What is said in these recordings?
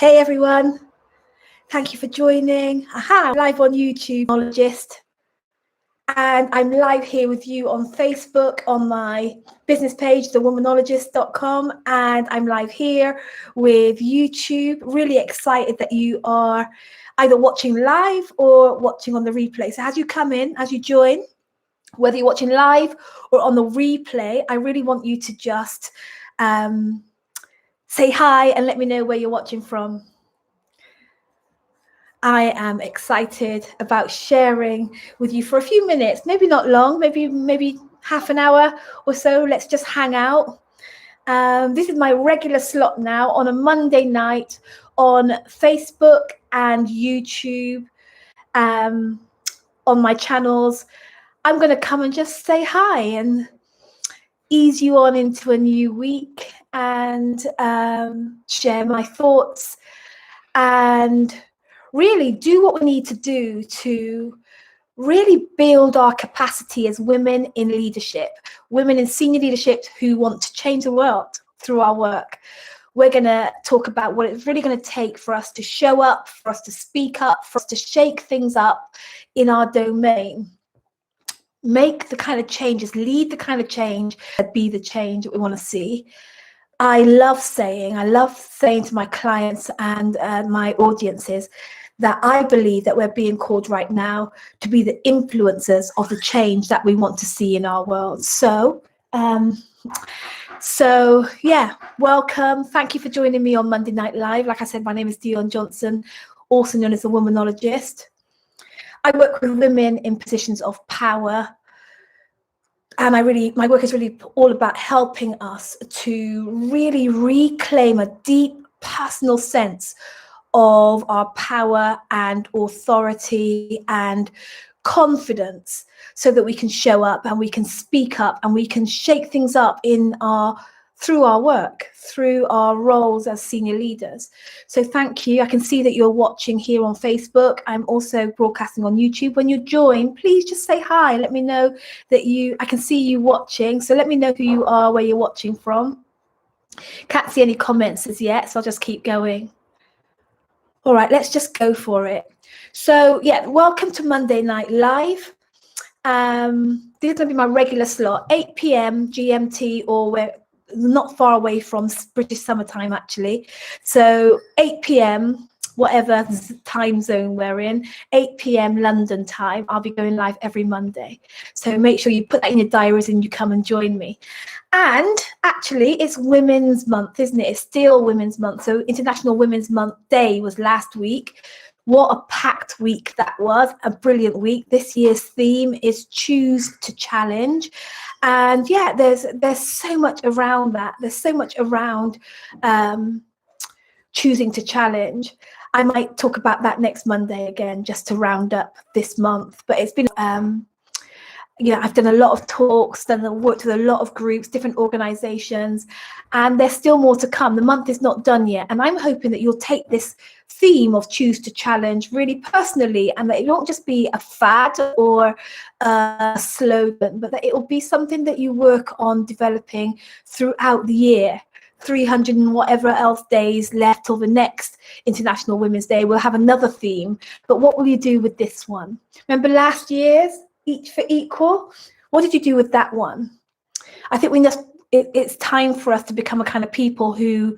Hey everyone, thank you for joining. I'm live on YouTube, Womanologist, and I'm live here with you on Facebook on my business page, thewomanologist.com, and I'm live here with YouTube. Really excited that you are either watching live or watching on the replay. So as you come in, as you join, whether you're watching live or on the replay, I really want you to just say hi and let me know where you're watching from. I am excited about sharing with you for a few minutes, maybe not long, maybe half an hour or so. Let's just hang out. This is my regular slot now on a Monday night on Facebook and YouTube, on my channels. I'm going to come and just say hi and ease you on into a new week and share my thoughts and really do what we need to do to really build our capacity as women in leadership, women in senior leadership who want to change the world through our work. We're going to talk about what it's really going to take for us to show up, for us to speak up, for us to shake things up in our domain. Make the kind of changes, lead the kind of change, be the change that we want to see. I love saying to my clients and my audiences that I believe that we're being called right now to be the influencers of the change that we want to see in our world. So yeah, welcome. Thank you for joining me on Monday Night Live. Like I said, my name is Dion Johnson, also known as the Womanologist. I work with women in positions of power. And my work is really all about helping us to really reclaim a deep personal sense of our power and authority and confidence so that we can show up and we can speak up and we can shake things up through our work, through our roles as senior leaders. So thank you. I can see that you're watching here on Facebook. I'm also broadcasting on YouTube. When you join, please just say hi. Let me know that I can see you watching. So let me know who you are, where you're watching from. Can't see any comments as yet, so I'll just keep going. All right, let's just go for it. So yeah, welcome to Monday Night Live. This is going to be my regular slot, 8 p.m. GMT, or we're not far away from British summertime actually. So 8 p.m. whatever time zone we're in, 8 p.m. London time, I'll be going live every Monday. So make sure you put that in your diaries and you come and join me. And actually, it's Women's Month, isn't it? It's still Women's Month. So International Women's Month Day was last week. What a packed week that was, a brilliant week. This year's theme is Choose to Challenge. And yeah, there's so much around that. There's so much around choosing to challenge. I might talk about that next Monday again, just to round up this month. But it's been I've done a lot of talks, worked with a lot of groups, different organizations, and there's still more to come. The month is not done yet. And I'm hoping that you'll take this theme of Choose to Challenge really personally, and that it won't just be a fad or a slogan, but that it will be something that you work on developing throughout the year. 300 and whatever else days left till the next International Women's Day. We'll have another theme. But what will you do with this one? Remember last year's Each for Equal? What did you do with that one? I think it's time for us to become a kind of people who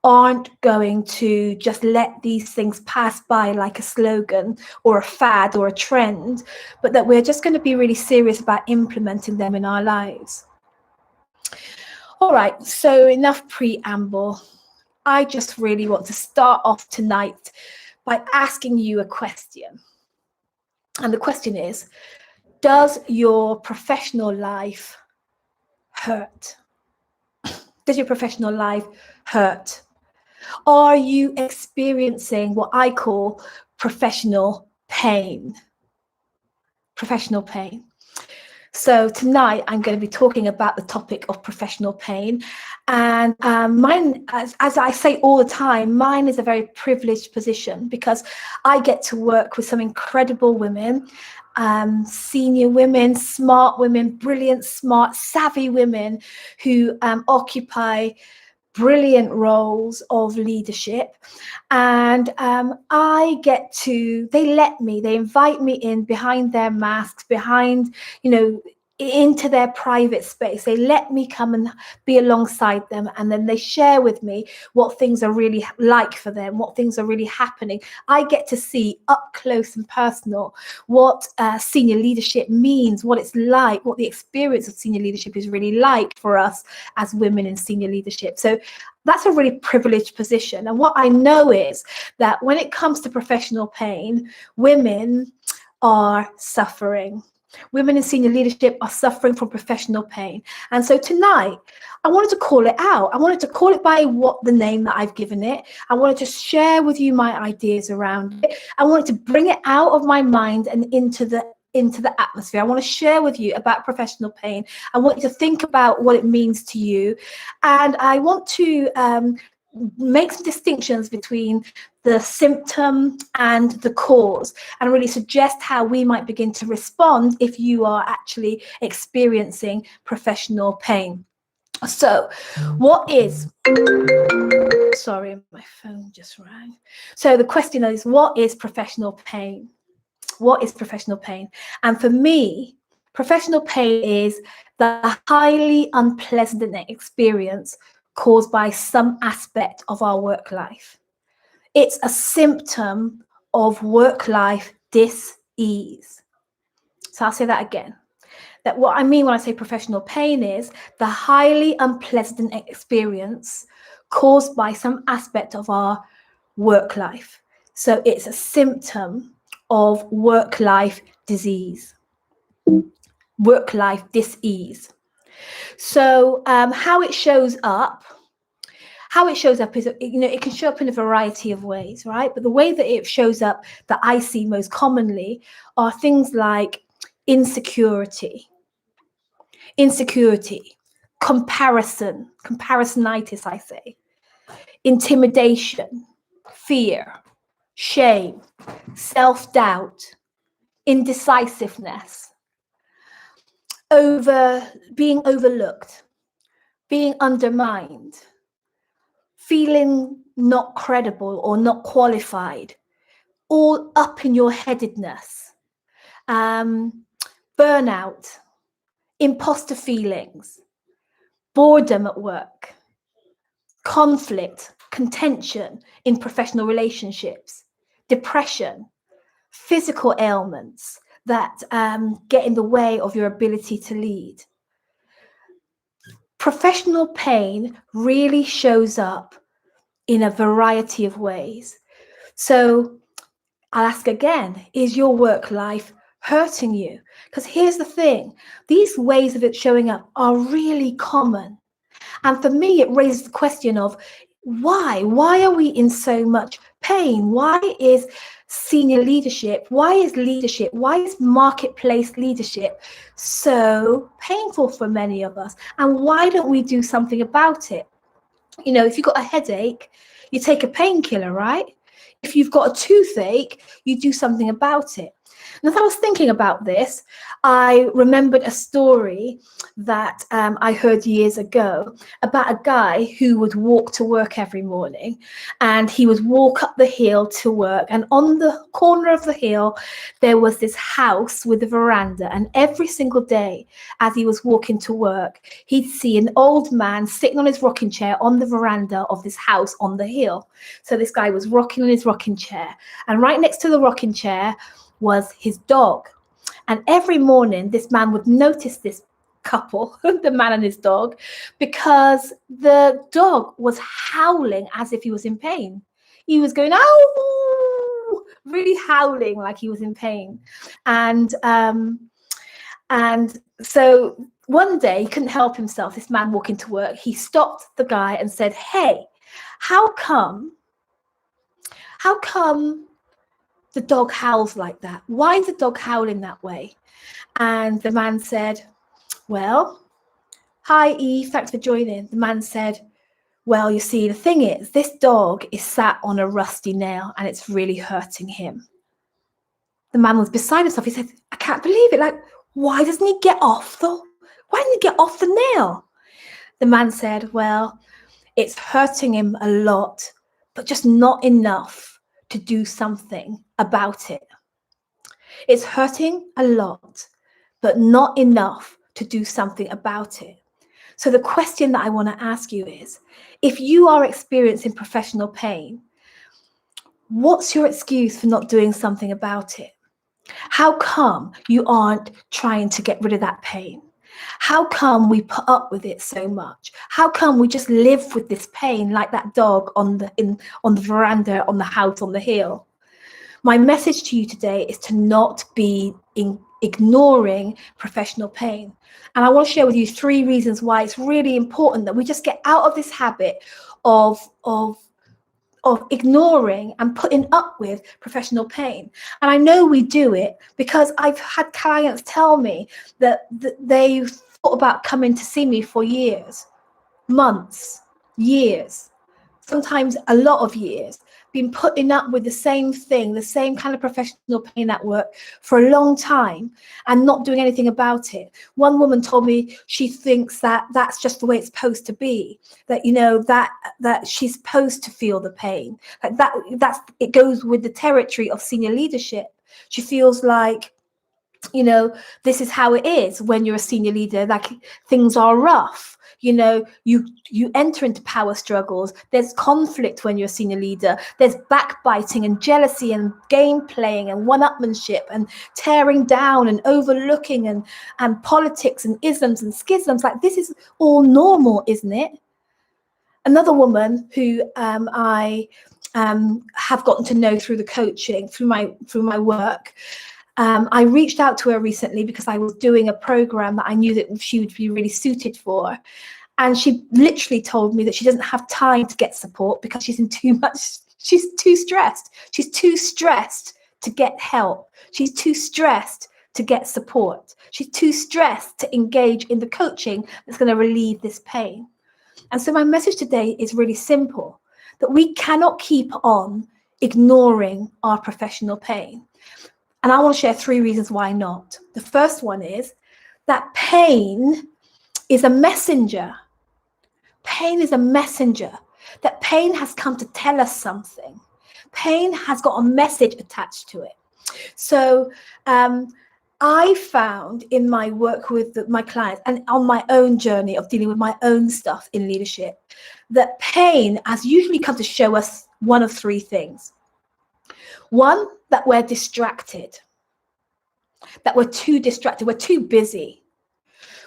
aren't going to just let these things pass by like a slogan or a fad or a trend, but that we're just going to be really serious about implementing them in our lives. All right, so enough preamble. I just really want to start off tonight by asking you a question. And the question is, does your professional life hurt? Does your professional life hurt? Are you experiencing what I call professional pain? Professional pain. So tonight I'm going to be talking about the topic of professional pain. And mine, as I say all the time, mine is a very privileged position because I get to work with some incredible women, senior women, smart women, brilliant, smart, savvy women who occupy brilliant roles of leadership. And they invite me in behind their masks, behind, into their private space. They let me come and be alongside them, and then they share with me what things are really like for them, what things are really happening. I get to see up close and personal what senior leadership means, what it's like, what the experience of senior leadership is really like for us as women in senior leadership. So that's a really privileged position. And what I know is that when it comes to professional pain, women are suffering. Women in senior leadership are suffering from professional pain. And so tonight, I wanted to call it out. I wanted to call it by the name that I've given it. I wanted to share with you my ideas around it. I wanted to bring it out of my mind and into the atmosphere. I want to share with you about professional pain. I want you to think about what it means to you. And I want to make some distinctions between the symptom and the cause, and really suggest how we might begin to respond if you are actually experiencing professional pain. So sorry, my phone just rang. So the question is, what is professional pain? What is professional pain? And for me, professional pain is the highly unpleasant experience caused by some aspect of our work life. It's a symptom of work-life dis-ease. So I'll say that again. That what I mean when I say professional pain is the highly unpleasant experience caused by some aspect of our work life. So it's a symptom of work-life disease, work-life dis-ease. So how it shows up is, it can show up in a variety of ways, right? But the way that it shows up that I see most commonly are things like insecurity, comparisonitis, I say, intimidation, fear, shame, self-doubt, indecisiveness, being overlooked, being undermined, feeling not credible or not qualified, all up in your headedness, burnout, imposter feelings, boredom at work, conflict, contention in professional relationships, depression, physical ailments that get in the way of your ability to lead. Professional pain really shows up in a variety of ways. So I'll ask again, is your work life hurting you? Because here's the thing, these ways of it showing up are really common. And for me, it raises the question of why? Why are we in so much pain? Why is senior leadership, why is marketplace leadership so painful for many of us? And why don't we do something about it? If you've got a headache, you take a painkiller, right? If you've got a toothache, you do something about it. And as I was thinking about this, I remembered a story that I heard years ago about a guy who would walk to work every morning, and he would walk up the hill to work, and on the corner of the hill there was this house with a veranda, and every single day as he was walking to work, he'd see an old man sitting on his rocking chair on the veranda of this house on the hill. So this guy was rocking on his rocking chair, and right next to the rocking chair was his dog. And every morning this man would notice this couple, the man and his dog, because the dog was howling as if he was in pain. He was going, "Ow!" really howling like he was in pain. And so one day he couldn't help himself, this man walking to work, he stopped the guy and said, "Hey, how come the dog howls like that? Why is the dog howling that way?" And the man said, "Well, hi Eve, thanks for joining." The man said, "Well, you see, the thing is, this dog is sat on a rusty nail and it's really hurting him." The man was beside himself. He said, "I can't believe it. Like, why doesn't he get off the nail?" The man said, "Well, It's hurting him a lot, but just not enough to do something about it. It's hurting a lot, but not enough to do something about it. So the question that I want to ask you is, if you are experiencing professional pain, what's your excuse for not doing something about it? How come you aren't trying to get rid of that pain? How come we put up with it so much? How come we just live with this pain like that dog on the veranda, on the house, on the hill? My message to you today is to not be ignoring professional pain. And I want to share with you 3 reasons why it's really important that we just get out of this habit of ignoring and putting up with professional pain. And I know we do it because I've had clients tell me that they've thought about coming to see me for years, months, years, sometimes a lot of years, been putting up with the same thing, the same kind of professional pain at work for a long time and not doing anything about it. One woman told me she thinks that that's just the way it's supposed to be, that, you know, that she's supposed to feel the pain. Like that's it goes with the territory of senior leadership. She feels like, you know, this is how it is when you're a senior leader, like things are rough. You know, you enter into power struggles. There's conflict when you're a senior leader. There's backbiting and jealousy and game playing and one-upmanship and tearing down and overlooking and politics and isms and schisms. Like, this is all normal, isn't it? Another woman who I have gotten to know through the coaching, through my work. I reached out to her recently because I was doing a program that I knew that she would be really suited for. And she literally told me that she doesn't have time to get support because she's too stressed. She's too stressed to get help. She's too stressed to get support. She's too stressed to engage in the coaching that's going to relieve this pain. And so my message today is really simple, that we cannot keep on ignoring our professional pain. And I want to share 3 reasons why not. The first one is that pain is a messenger. Pain is a messenger. That pain has come to tell us something. Pain has got a message attached to it. So I found in my work with my clients and on my own journey of dealing with my own stuff in leadership, that pain has usually come to show us one of 3 things. One, that we're distracted, that we're too distracted, we're too busy.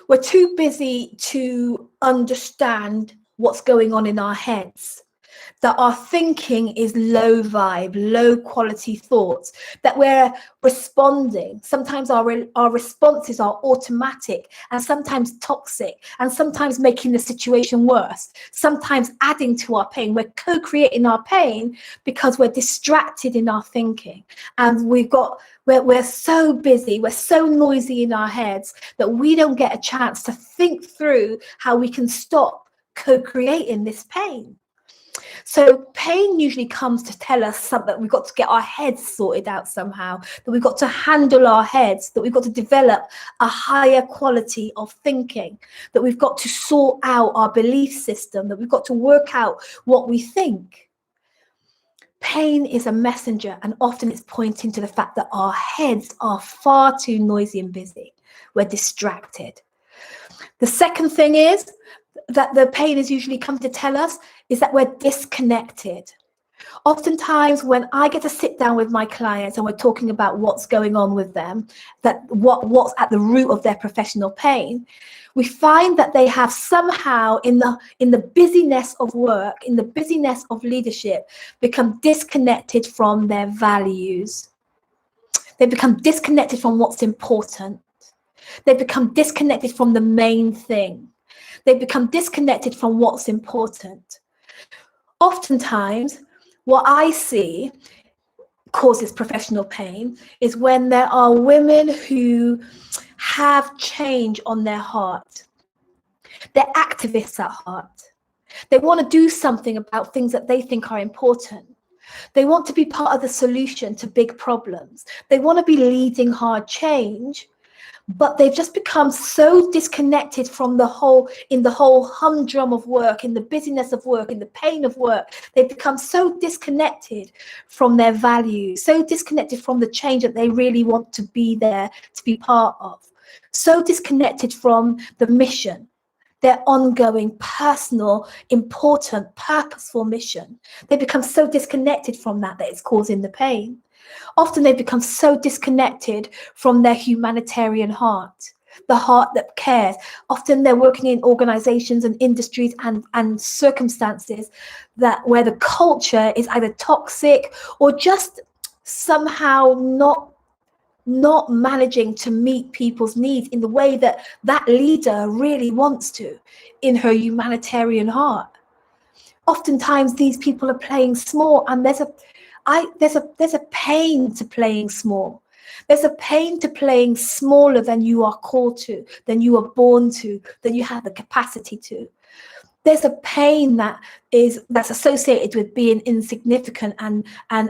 We're too busy to understand what's going on in our heads, that our thinking is low vibe, low quality thoughts, that we're responding. Sometimes our responses are automatic and sometimes toxic and sometimes making the situation worse, sometimes adding to our pain. We're co-creating our pain because we're distracted in our thinking. And we're so busy, we're so noisy in our heads that we don't get a chance to think through how we can stop co-creating this pain. So pain usually comes to tell us something. We've got to get our heads sorted out somehow, that we've got to handle our heads, that we've got to develop a higher quality of thinking, that we've got to sort out our belief system, that we've got to work out what we think. Pain is a messenger, and often it's pointing to the fact that our heads are far too noisy and busy. We're distracted. The second thing is that the pain is usually come to tell us is that we're disconnected. Oftentimes when I get to sit down with my clients and we're talking about what's going on with them, that what's at the root of their professional pain, we find that they have somehow in the busyness of work, in the busyness of leadership, become disconnected from their values. They become disconnected from what's important. They become disconnected from the main thing. They become disconnected from what's important. Oftentimes, what I see causes professional pain is when there are women who have change on their heart. They're activists at heart. They want to do something about things that they think are important. They want to be part of the solution to big problems. They want to be leading hard change, but they've just become so disconnected from the whole humdrum of work, in the busyness of work, in the pain of work. They've become so disconnected from their values, so disconnected from the change that they really want to be there to be part of, so disconnected from the mission, their ongoing, personal, important, purposeful mission. They become so disconnected from that it's causing the pain. Often they become so disconnected from their humanitarian heart, the heart that cares. Often they're working in organizations and industries and circumstances where the culture is either toxic or just somehow not managing to meet people's needs in the way that leader really wants to, in her humanitarian heart. Oftentimes these people are playing small, and there's a pain to playing small. There's a pain to playing smaller than you are called to, than you are born to, than you have the capacity to. There's a pain that's associated with being insignificant and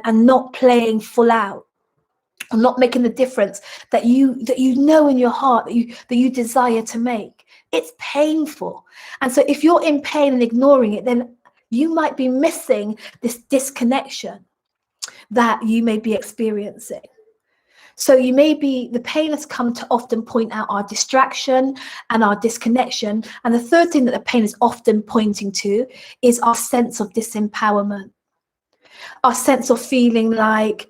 not playing full out, or not making the difference that you know in your heart that you desire to make. It's painful. And so if you're in pain and ignoring it, then you might be missing this disconnection that you may be experiencing. So the pain has come to often point out our distraction and our disconnection. And the third thing that the pain is often pointing to is our sense of disempowerment, our sense of feeling like,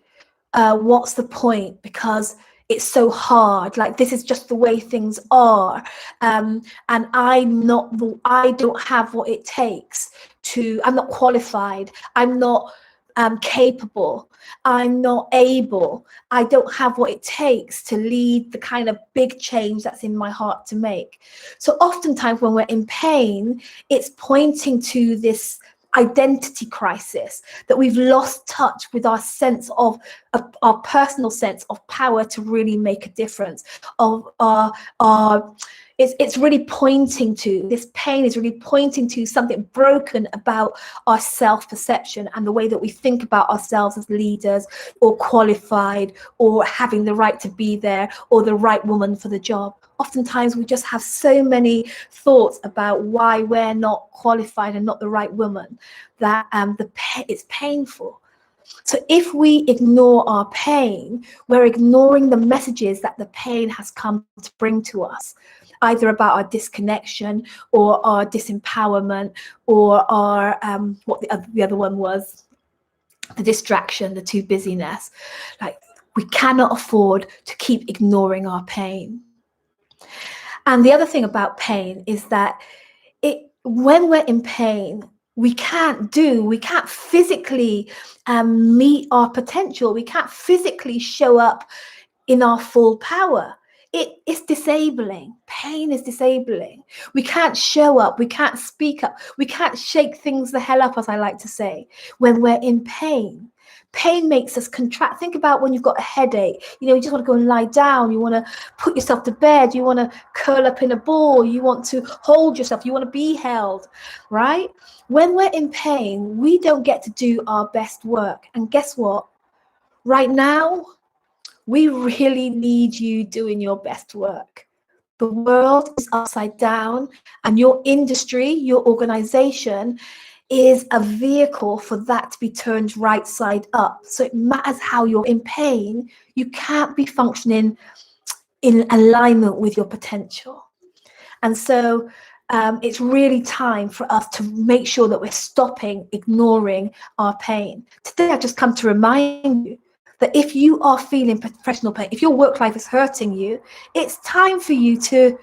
what's the point? Because it's so hard. Like, this is just the way things are, and I don't have what it takes to. I'm not qualified. I'm not capable. I'm not able. I don't have what it takes to lead the kind of big change that's in my heart to make. So oftentimes when we're in pain, it's pointing to this identity crisis, that we've lost touch with our sense of our personal sense of power to really make a difference. It's really pointing to, this pain is really pointing to something broken about our self-perception and the way that we think about ourselves as leaders, or qualified, or having the right to be there, or the right woman for the job. Oftentimes we just have so many thoughts about why we're not qualified and not the right woman, that it's painful. So if we ignore our pain, we're ignoring the messages that the pain has come to bring to us, either about our disconnection or our disempowerment, or our what the other one was, the distraction, the too busyness. Like, we cannot afford to keep ignoring our pain. And the other thing about pain is that when we're in pain, we can't physically meet our potential. We can't physically show up in our full power. It's disabling. Pain is disabling. We can't show up. We can't speak up. We can't shake things the hell up, as I like to say, when we're in pain. Pain makes us contract. Think about when you've got a headache. You just want to go and lie down. You want to put yourself to bed. You want to curl up in a ball. You want to hold yourself. You want to be held, right? When we're in pain, we don't get to do our best work. And guess what? Right now, we really need you doing your best work. The world is upside down, and your industry, your organization, is a vehicle for that to be turned right side up. So it matters how you're in pain. You can't be functioning in alignment with your potential. And so it's really time for us to make sure that we're stopping ignoring our pain. Today, I've just come to remind you that if you are feeling professional pain, if your work life is hurting you, it's time for you to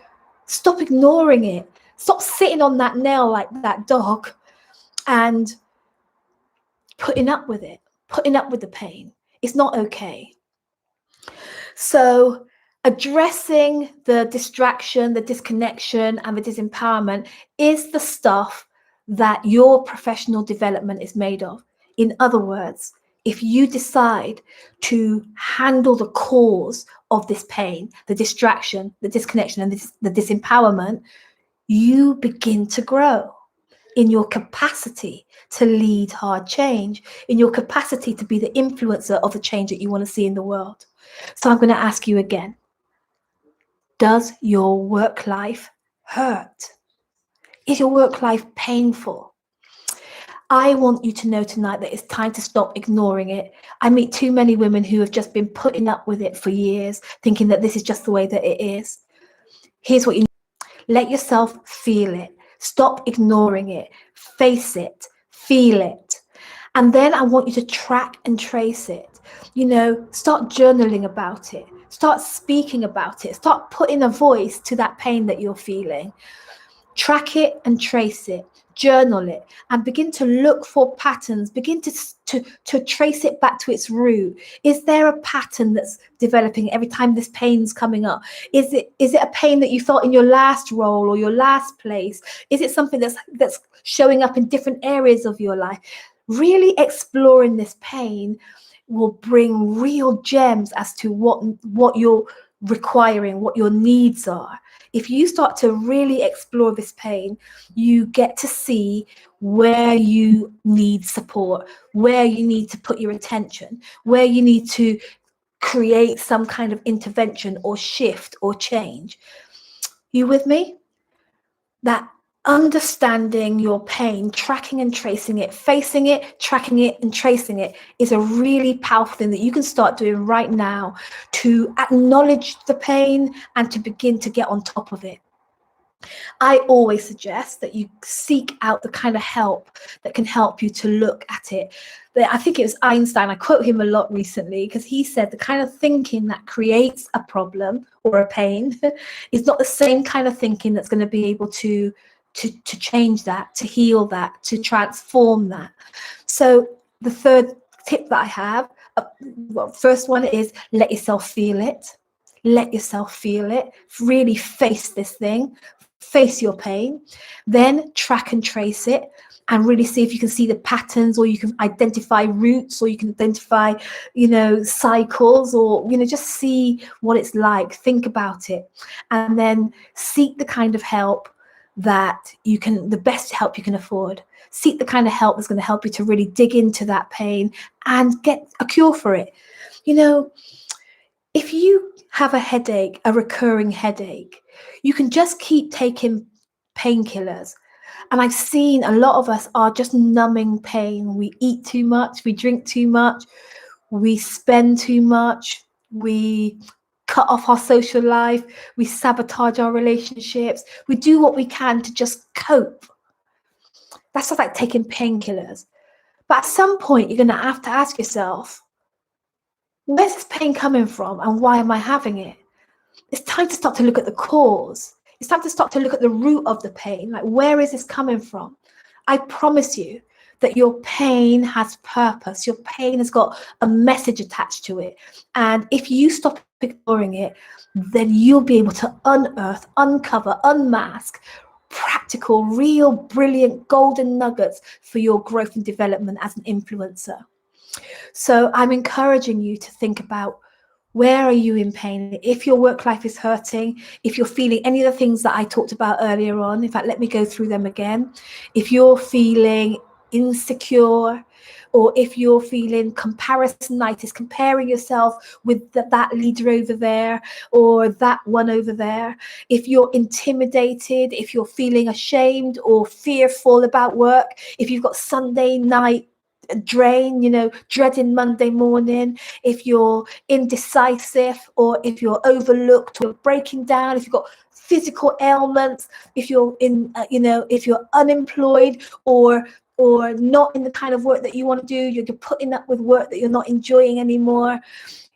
stop ignoring it. Stop sitting on that nail like that dog and putting up with it, putting up with the pain. It's not okay. So addressing the distraction, the disconnection, and the disempowerment is the stuff that your professional development is made of. In other words, if you decide to handle the cause of this pain, the distraction, the disconnection, and the disempowerment, you begin to grow in your capacity to lead hard change, in your capacity to be the influencer of the change that you want to see in the world. So I'm going to ask you again, Does your work life hurt? Is your work life painful? I want you to know tonight that it's time to stop ignoring it. I meet too many women who have just been putting up with it for years, thinking that this is just the way that it is. Here's what you need. Let yourself feel it. Stop ignoring it. Face it. Feel it. And then I want you to track and trace it. Start journaling about it. Start speaking about it. Start putting a voice to that pain that you're feeling. Track it and trace it. Journal it and begin to look for patterns. Begin to trace it back to its root. Is there a pattern that's developing every time this pain's coming up? Is it a pain that you felt in your last role or your last place? Is it something that's showing up in different areas of your life? Really exploring this pain will bring real gems as to what you're requiring, what your needs are. If you start to really explore this pain, you get to see where you need support, where you need to put your attention, where you need to create some kind of intervention or shift or change. You with me? That understanding your pain, tracking and tracing it, facing it, tracking it and tracing it is a really powerful thing that you can start doing right now to acknowledge the pain and to begin to get on top of it. I always suggest that you seek out the kind of help that can help you to look at it. I think it was Einstein, I quote him a lot recently, because he said the kind of thinking that creates a problem or a pain is not the same kind of thinking that's going to be able to change that, to heal that, to transform that. So the third tip that I have, first one is let yourself feel it. Let yourself feel it. Really face this thing. Face your pain. Then track and trace it and really see if you can see the patterns, or you can identify roots, or you can identify, cycles, or, just see what it's like. Think about it. And then seek the kind of help that the best help you can afford. Seek the kind of help that's going to help you to really dig into that pain and get a cure for it. If you have a headache, a recurring headache, you can just keep taking painkillers. And I've seen a lot of us are just numbing pain. We eat too much, we drink too much, we spend too much, we cut off our social life, we sabotage our relationships, we do what we can to just cope. That's just like taking painkillers. But at some point, you're going to have to ask yourself, where's this pain coming from and why am I having it? It's time to start to look at the cause. It's time to start to look at the root of the pain. Like, where is this coming from? I promise you that your pain has purpose. Your pain has got a message attached to it. And if you stop ignoring it, then you'll be able to unearth, uncover, unmask practical, real, brilliant golden nuggets for your growth and development as an influencer. So I'm encouraging you to think about, where are you in pain? If your work life is hurting, if you're feeling any of the things that I talked about earlier on, in fact, let me go through them again. If you're feeling insecure, or if you're feeling comparisonitis, comparing yourself with that leader over there or that one over there, if you're intimidated, if you're feeling ashamed or fearful about work, if you've got Sunday night drain, dreading Monday morning, if you're indecisive, or if you're overlooked or breaking down, if you've got physical ailments, if you're if you're unemployed or not in the kind of work that you want to do, you're putting up with work that you're not enjoying anymore,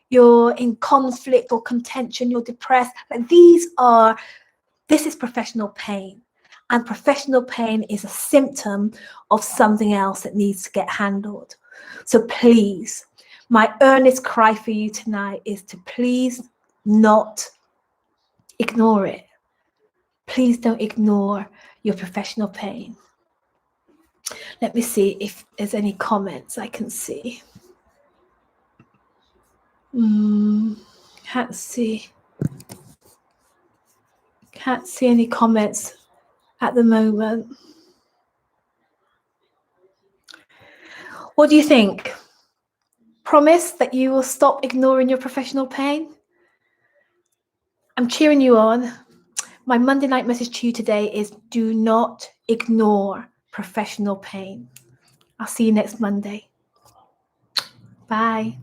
you're in conflict or contention, you're depressed, this is professional pain. And professional pain is a symptom of something else that needs to get handled. So please, my earnest cry for you tonight is to please not ignore it. Please don't ignore your professional pain. Let me see if there's any comments I can see. Can't see any comments at the moment. What do you think? Promise that you will stop ignoring your professional pain? I'm cheering you on. My Monday night message to you today is do not ignore professional pain. I'll see you next Monday. Bye.